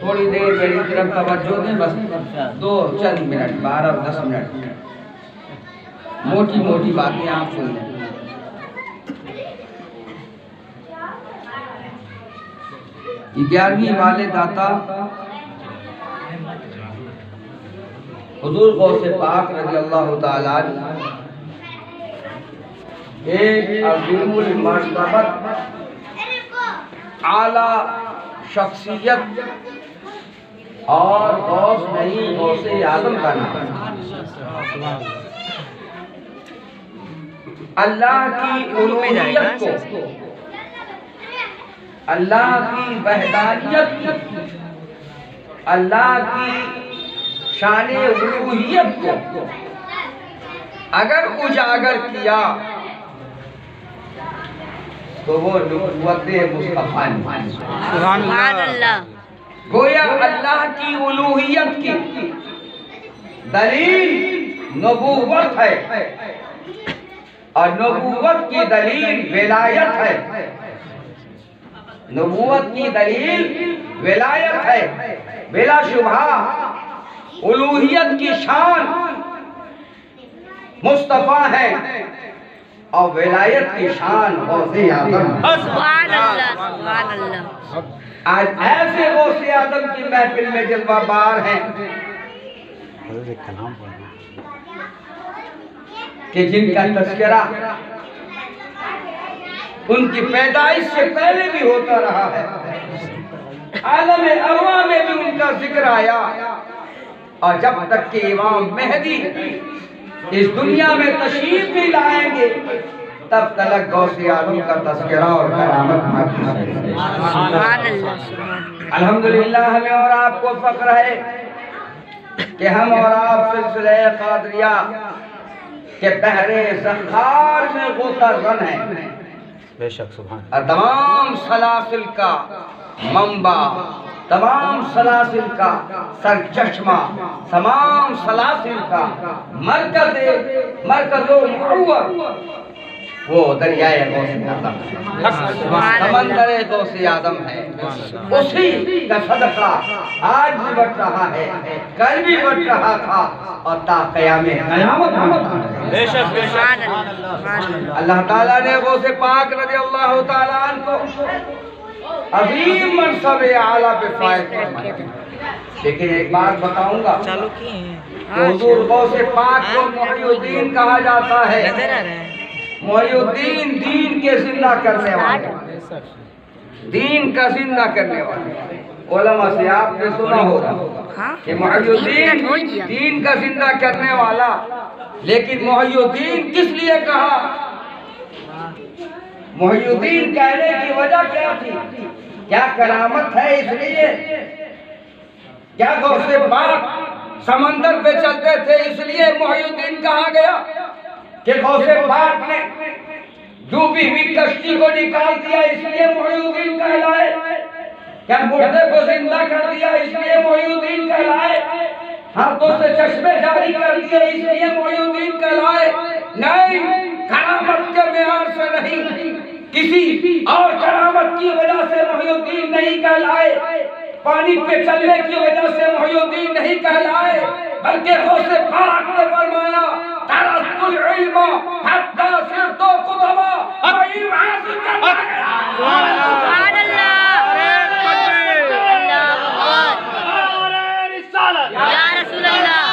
थोड़ी देर मेरी तरफ तवज्जो दें, बस दो चंद मिनट, 12-10 मिनट, मोटी मोटी बातें आप सुन लें। ये 11वीं वाले दाता हुजूर गौसे पाक रज़ी अल्लाह ताला एक अज़ीमुल मर्तबत आला शख्सियत और गौस नहीं, गौसे आज़म का नाम। अल्लाह की उलूहियत को, अल्लाह की वहदानियत, अल्लाह की शान उलूहियत को अगर उजागर किया तो वो नुबुव्वत मुस्तफा ने, सुभान अल्लाह, गोया अल्लाह की उलूहियत की दलील नबूवत है और नबूवत की दलील विलायत है। नबूवत की दलील विलायत है। बिला शुबहा उलूहियत की शान मुस्तफा है और विलायत की शान गौसे आज़म। सुभान अल्लाह, सुभान अल्लाह। आज ऐसे गौसे आज़म की महफिल में जलवा बार हैं कि जिनका तज़किरा उनकी पैदाइश से पहले भी होता रहा है। आलम अरवा में भी उनका जिक्र आया और जब तक कि इमाम मेहदी इस दुनिया में तशरीफ भी लाएंगे तब तक गौसे आज़म का तज़किरा और करामत। अल्हम्दुलिल्लाह हमें और आपको फख्र है कि हम और आप सिलसिले क़ादरिया के बहरे ज़ख़ार में गोताज़न हैं। बेशक सुभान। और तमाम सलासिल का मंबा, तमाम सलासिल का सरचश्मा, तमाम सलासिल का मरकज़ो मुअव्वल वो दरियाए गौसे आज़म है, समंदर गौसे आज़म है। उसी का सदका आज भी बढ़ रहा है, कल भी बढ़ रहा था और ता क़यामत बेशक अल्लाह ताला ने गौसे पाक रज़ी अल्लाह ताला अन्हु को अज़ीम मनसब आला पे फायद फरमाया। लेकिन एक बात बताऊंगा, हुजूर गौसे पाक को मुहिउद्दीन कहा जाता है। मुहिउद्दीन दीन के जिंदा करने वाले, दीन का जिंदा करने वाले। उलमा से आपने सुना होगा कि मुहिउद्दीन दीन का जिंदा करने वाला, लेकिन मुहिउद्दीन किस लिए कहा? मुहिउद्दीन कहने की वजह क्या थी? क्या करामत है इसलिए? क्या गौसे पाक समंदर पे चलते थे इसलिए मुहिउद्दीन कहा गया कि गौसे पाक ने डूबी हुई कश्ती को निकाल दिया इसलिए मुहिउद्दीन कहलाए? क्या मुर्दे को जिंदा कर दिया इसलिए मुहिउद्दीन कहलाए? हाथों से चश्मे जारी कर दिए इसलिए मुहिउद्दीन कहलाए? नहीं, करामत के मेयार से नहीं, किसी और करामत की वजह से मुहिउद्दीन नहीं कहलाए, पानी पे चलने की वजह से मुहिउद्दीन नहीं कहलाए, बल्कि गौसे पाक ने फरमाया तरसुल इल्म हत्ता सिरतो कुतबा सुभान अल्लाह। या रसूल अल्लाह,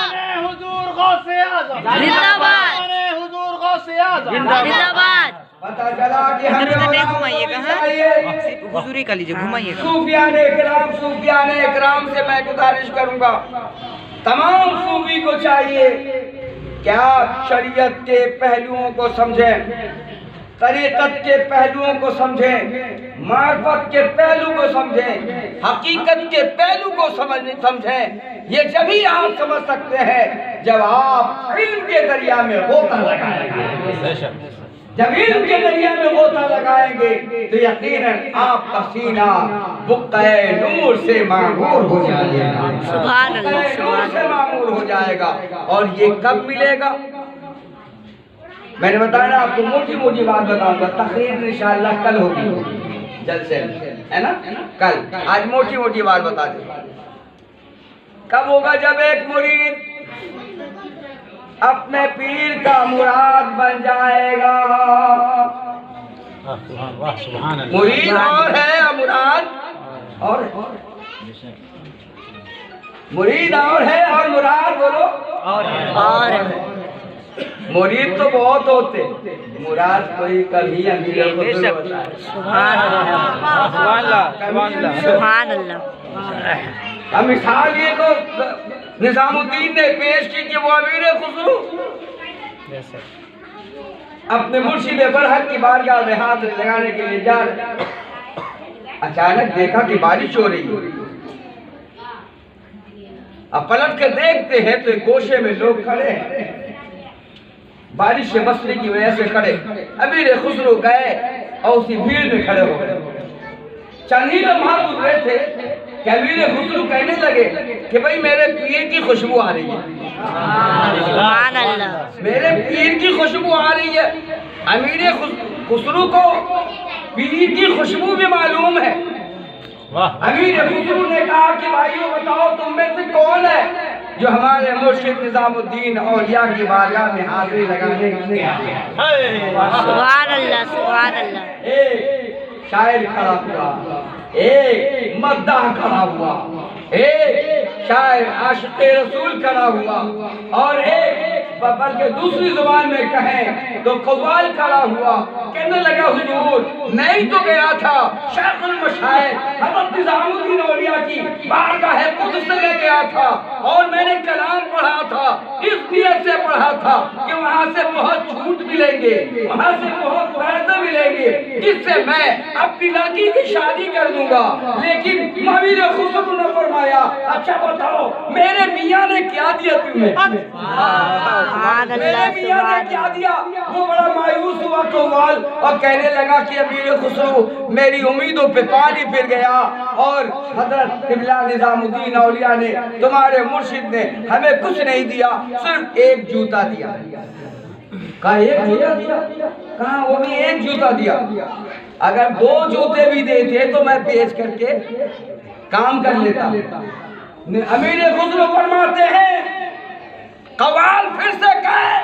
हुजूर गौसे आज़म जिंदाबाद, हुजूर गौसे आज़म जिंदाबाद। पता चला कि हमें घुमाइएगा, हुजूरी का लीजिए, घुमाइएगा। सूफियाने इकराम से मैं गुजारिश करूंगा, तमाम सूफी को चाहिए क्या शरीयत के पहलुओं को समझें, तरीक़त के पहलुओं को समझें, मार्फत के पहलू को समझें, हकीकत के पहलू को समझें। ये जभी आप समझ सकते हैं जब आप इल्म के दरिया में गोता लगाएंगे। जब इल्म के दरिया में गोता लगाएंगे तो यकीनन आपका सीना बुक़्क़ाए नूर से मामूर हो जाएगा। सुभान अल्लाह, नूर से मामूर हो जाएगा। और ये कब मिलेगा? मैंने बताया ना आपको, मोटी मोटी बात बताऊंगा। तकरीर इंशाअल्लाह कल होगी जल्द से। है ना? कल आज मोटी मोटी बात बता दे। कब होगा जब एक मुरीद अपने पीर का मुराद बन जाएगा। मुरीद और है और मुराद और मुरीद और है और मुराद बोलो और मुरीद तो बहुत होते, मुराद कोई कभी अमीर हम मिसाल ये तो निजामुद्दीन ने पेश की कि वो अमीर खुसरू अपने मुर्शिद बरहक की बारगाह में हाथ लगाने के लिए जा रहे, अचानक देखा कि बारिश हो रही है। अब पलट कर देखते हैं तो एक गोशे में लोग खड़े हैं, बारिश से बचने की वजह से खड़े। अमीर खुसरू गए और उसी भीड़ में खड़े हो गए। चंद ही लम्हा गुजरे थे कि अमीर खुसरू कहने लगे कि भाई मेरे पीर की खुशबू आ रही है, मेरे पीर की खुशबू आ रही है। अमीर खुसरू को पीर की खुशबू भी मालूम है। अमीर खुसरू ने कहा कि भाइयों बताओ तुम में से कौन है जो हमारे मुर्शिद निजामुद्दीन औलिया की बारगाह में हाजिरी लगाने के लिए आए हैं। सुभान अल्लाह, सुभान अल्लाह। एक शायर खड़ा हुआ, एक मद्दाह खड़ा हुआ, एक शायर आशिक़े रसूल खड़ा हुआ और एक बल्कि दूसरी जुबान में कहें तो कव्वाल खड़ा हुआ। कहने लगा हुजूर मैं ही तो गया था शेखुल मशाइख हज़रत निज़ामुद्दीन औलिया की बारगाह क़ुद्स में गया था और मैंने कलाम पढ़ा था, इस नियत से पढ़ा था कि वहाँ से बहुत छूट मिलेंगे, वहाँ से बहुत पैसे मिलेंगे जिससे मैं अपनी लड़की की शादी कर दूंगा। लेकिन अमीर खुसरू ने फरमाया अच्छा बताओ मेरे मियाँ ने क्या दिया तुम्हें? मेरे मियाँ ने क्या दिया? वो बड़ा मायूस हुआ कव्वाल और कहने लगा कि अमीर खुसरू मेरी उम्मीदों पे पानी फिर गया और हजरत क़िबला निज़ामुद्दीन औलिया ने तुम्हारे मुर्शिद ने हमें कुछ नहीं दिया, सिर्फ एक जूता दिया। कहा एक जूता दिया? कहा वो भी एक जूता दिया। अगर दो जूते भी देते तो मैं पेश करके काम कर लेता। अमीर खुसरू फरमाते हैं कव्वाल फिर से कहे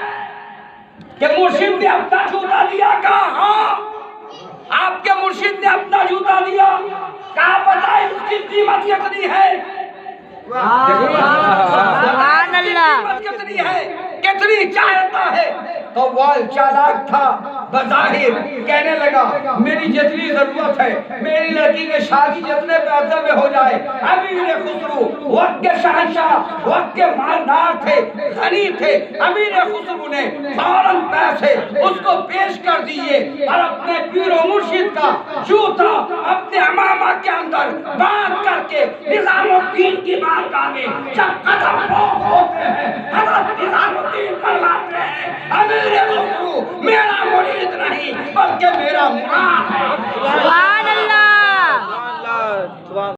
कि मुर्शिद ने अपना जूता दिया। कहा हाँ आपके मुर्शिद ने अपना जूता दिया। कहा बताए उसकी कीमत कितनी है? सुभान अल्लाह, कितनी है, कितनी चाहता है? कव्वाल चालाक था, बज़ाहिर कहने लगा मेरी जितनी जरूरत है मेरी लड़की के शादी जितने पैसे में हो जाए। अमीर खुसरू वक्त के शहंशाह, वक्त के मालदार थे, गनी थे। अमीर खुसरू ने फौरन पैसे उसको पेश कर दिए और अपने पीरो मुर्शिद का जूता अपने अमामा के अंदर बांध करके निज़ामुद्दीन की बारगाह में जब कदम होते हैं हज़रत निज़ामुद्दीन फरमाते हैं अमीर खुसरू मेरा मुरीद नहीं बल्कि मेरा मुराद